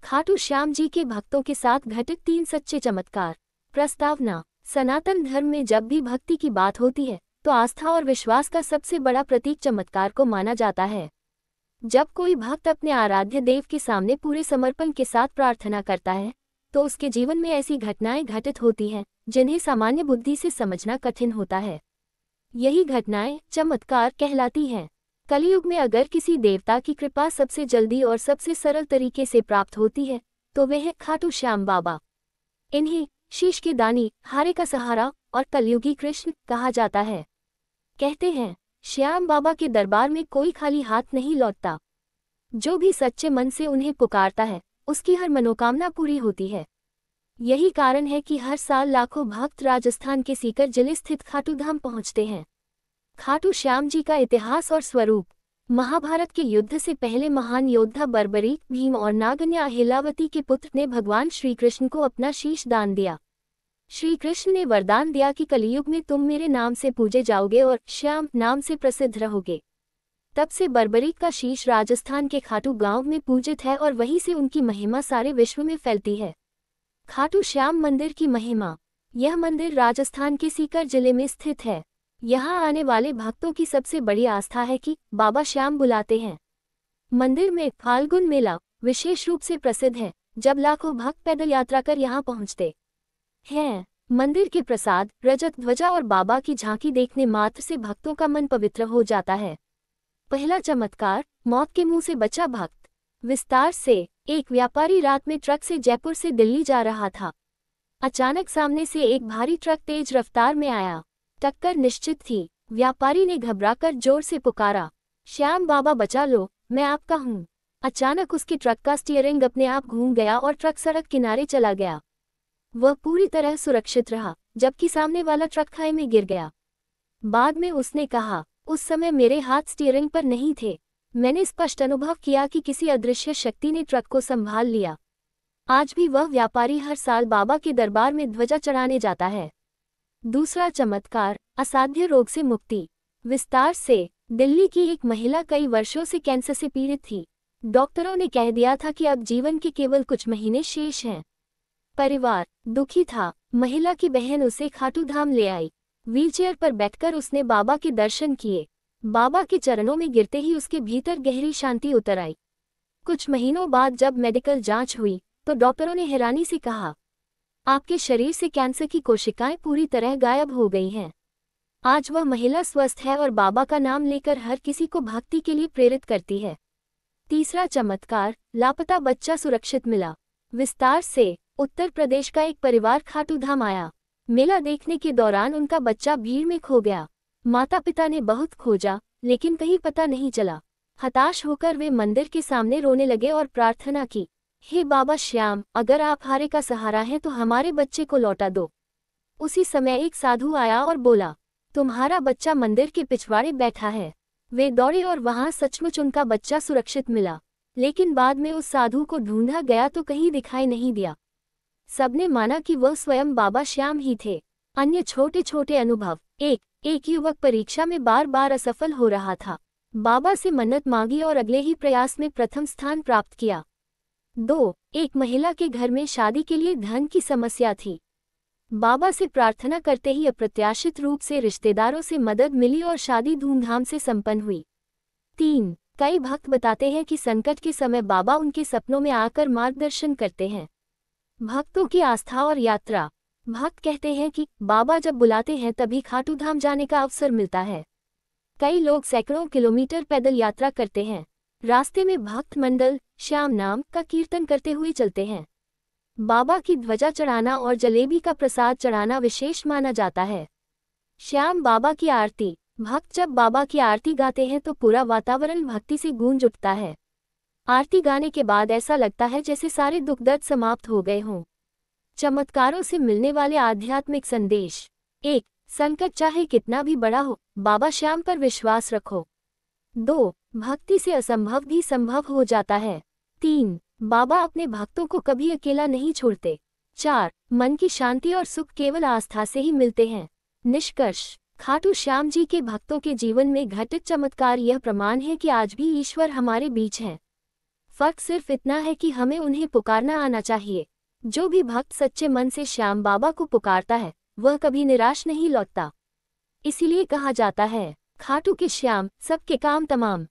खाटू श्याम जी के भक्तों के साथ घटित 3 सच्चे चमत्कार। प्रस्तावना। सनातन धर्म में जब भी भक्ति की बात होती है तो आस्था और विश्वास का सबसे बड़ा प्रतीक चमत्कार को माना जाता है। जब कोई भक्त अपने आराध्य देव के सामने पूरे समर्पण के साथ प्रार्थना करता है तो उसके जीवन में ऐसी घटनाएं घटित होती हैं जिन्हें सामान्य बुद्धि से समझना कठिन होता है। यही घटनाएं चमत्कार कहलाती हैं। कलयुग में अगर किसी देवता की कृपा सबसे जल्दी और सबसे सरल तरीके से प्राप्त होती है तो वे है खाटू श्याम बाबा। इन्हें शीश के दानी, हारे का सहारा और कलयुगी कृष्ण कहा जाता है। कहते हैं श्याम बाबा के दरबार में कोई खाली हाथ नहीं लौटता। जो भी सच्चे मन से उन्हें पुकारता है उसकी हर मनोकामना पूरी होती है। यही कारण है कि हर साल लाखों भक्त राजस्थान के सीकर जिले स्थित खाटू धाम पहुंचते हैं। खाटू श्याम जी का इतिहास और स्वरूप। महाभारत के युद्ध से पहले महान योद्धा बर्बरीक भीम और नागन्या अहिलावती के पुत्र ने भगवान श्री कृष्ण को अपना शीश दान दिया। श्री कृष्ण ने वरदान दिया कि कलयुग में तुम मेरे नाम से पूजे जाओगे और श्याम नाम से प्रसिद्ध रहोगे। तब से बर्बरीक का शीश राजस्थान के खाटू गांव में पूजित है और वहीं से उनकी महिमा सारे विश्व में फैलती है। खाटू श्याम मंदिर की महिमा। यह मंदिर राजस्थान के सीकर जिले में स्थित है। यहाँ आने वाले भक्तों की सबसे बड़ी आस्था है कि बाबा श्याम बुलाते हैं। मंदिर में फाल्गुन मेला विशेष रूप से प्रसिद्ध है, जब लाखों भक्त पैदल यात्रा कर यहाँ पहुँचते हैं। मंदिर के प्रसाद, रजत ध्वजा और बाबा की झांकी देखने मात्र से भक्तों का मन पवित्र हो जाता है। पहला चमत्कार, मौत के मुंह से बचा भक्त। विस्तार से। एक व्यापारी रात में ट्रक से जयपुर से दिल्ली जा रहा था। अचानक सामने से एक भारी ट्रक तेज रफ्तार में आया। टक्कर निश्चित थी। व्यापारी ने घबराकर जोर से पुकारा, श्याम बाबा बचा लो, मैं आपका हूँ। अचानक उसके ट्रक का स्टीयरिंग अपने आप घूम गया और ट्रक सड़क किनारे चला गया। वह पूरी तरह सुरक्षित रहा, जबकि सामने वाला ट्रक खाई में गिर गया। बाद में उसने कहा, उस समय मेरे हाथ स्टीयरिंग पर नहीं थे। मैंने स्पष्ट अनुभव किया कि किसी अदृश्य शक्ति ने ट्रक को संभाल लिया। आज भी वह व्यापारी हर साल बाबा के दरबार में ध्वजा चढ़ाने जाता है। दूसरा चमत्कार, असाध्य रोग से मुक्ति। विस्तार से। दिल्ली की एक महिला कई वर्षों से कैंसर से पीड़ित थी। डॉक्टरों ने कह दिया था कि अब जीवन के केवल कुछ महीने शेष हैं। परिवार दुखी था। महिला की बहन उसे खाटू धाम ले आई। व्हीलचेयर पर बैठकर उसने बाबा के दर्शन किए। बाबा के चरणों में गिरते ही उसके भीतर गहरी शांति उतर आई। कुछ महीनों बाद जब मेडिकल जांच हुई तो डॉक्टरों ने हैरानी से कहा, आपके शरीर से कैंसर की कोशिकाएं पूरी तरह गायब हो गई हैं। आज वह महिला स्वस्थ है और बाबा का नाम लेकर हर किसी को भक्ति के लिए प्रेरित करती है। तीसरा चमत्कार, लापता बच्चा सुरक्षित मिला। विस्तार से। उत्तर प्रदेश का एक परिवार खाटू धाम आया। मेला देखने के दौरान उनका बच्चा भीड़ में खो गया। माता पिता ने बहुत खोजा लेकिन कहीं पता नहीं चला। हताश होकर वे मंदिर के सामने रोने लगे और प्रार्थना की, हे बाबा श्याम, अगर आप हारे का सहारा हैं तो हमारे बच्चे को लौटा दो। उसी समय एक साधु आया और बोला, तुम्हारा बच्चा मंदिर के पिछवाड़े बैठा है। वे दौड़े और वहां सचमुच उनका बच्चा सुरक्षित मिला। लेकिन बाद में उस साधु को ढूंढा गया तो कहीं दिखाई नहीं दिया। सबने माना कि वह स्वयं बाबा श्याम ही थे। अन्य छोटे छोटे अनुभव। एक युवक परीक्षा में बार बार असफल हो रहा था। बाबा से मन्नत मांगी और अगले ही प्रयास में प्रथम स्थान प्राप्त किया। 2. एक महिला के घर में शादी के लिए धन की समस्या थी। बाबा से प्रार्थना करते ही अप्रत्याशित रूप से रिश्तेदारों से मदद मिली और शादी धूमधाम से संपन्न हुई। 3. कई भक्त बताते हैं कि संकट के समय बाबा उनके सपनों में आकर मार्गदर्शन करते हैं। भक्तों की आस्था और यात्रा। भक्त कहते हैं कि बाबा जब बुलाते हैं तभी खाटू धाम जाने का अवसर मिलता है। कई लोग सैकड़ों किलोमीटर पैदल यात्रा करते हैं। रास्ते में भक्त मंडल श्याम नाम का कीर्तन करते हुए चलते हैं। बाबा की ध्वजा चढ़ाना और जलेबी का प्रसाद चढ़ाना विशेष माना जाता है। श्याम बाबा की आरती। भक्त जब बाबा की आरती गाते हैं तो पूरा वातावरण भक्ति से गूंज उठता है। आरती गाने के बाद ऐसा लगता है जैसे सारे दुख दर्द समाप्त हो गए हों। चमत्कारों से मिलने वाले आध्यात्मिक संदेश। 1. संकट चाहे कितना भी बड़ा हो, बाबा श्याम पर विश्वास रखो। 2. भक्ति से असंभव भी संभव हो जाता है। 3. बाबा अपने भक्तों को कभी अकेला नहीं छोड़ते। 4. मन की शांति और सुख केवल आस्था से ही मिलते हैं। निष्कर्ष, खाटू श्याम जी के भक्तों के जीवन में घटित चमत्कार यह प्रमाण है कि आज भी ईश्वर हमारे बीच हैं। फर्क सिर्फ इतना है कि हमें उन्हें पुकारना आना चाहिए। जो भी भक्त सच्चे मन से श्याम बाबा को पुकारता है वह कभी निराश नहीं लौटता। इसीलिए कहा जाता है, खाटू के श्याम सबके काम तमाम।